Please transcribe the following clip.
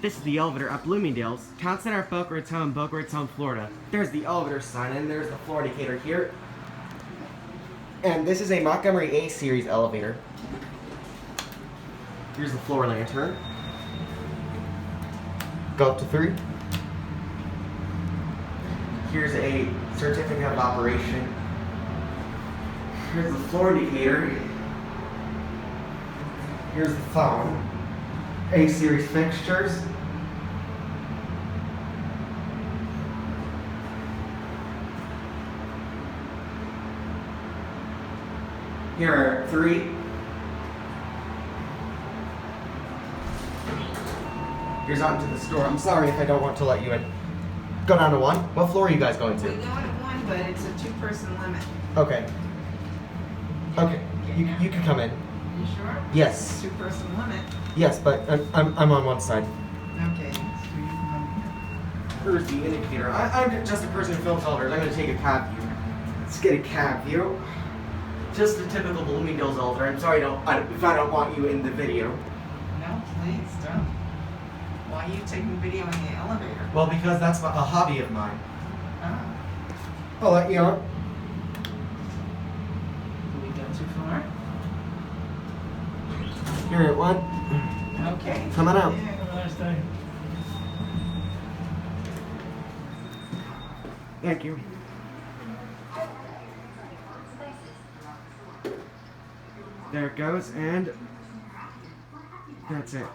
This is the elevator at Bloomingdale's, Town Center at Boca Raton, Florida. There's the elevator sign and there's the floor indicator here. And this is a Montgomery A-Series elevator. Here's the floor lantern. Go up to 3. Here's a certificate of operation. Here's the floor indicator. Here's the phone. A-Series fixtures. Here are 3. Here's out into the store. I'm sorry if I don't want to let you in. Go down to 1. What floor are you guys going to? We're going to 1, but it's a 2-person limit. Okay. Okay. You can come in. You sure? Yes. 2-person limit. Yes, but I'm on one side. Okay. So you can Here's the indicator. I'm just a person who films elevators. I'm going to take a cab view. Let's get a cab view. Just a typical Bloomingdale's elevator. I'm sorry if I don't want you in the video. No, please don't. Why are you taking video in the elevator? Well, because that's a hobby of mine. Oh. I'll let you know. Did we go too far? Here at 1. Okay. Come on out. Yeah, have a nice day. Thank you. There it goes, and that's it.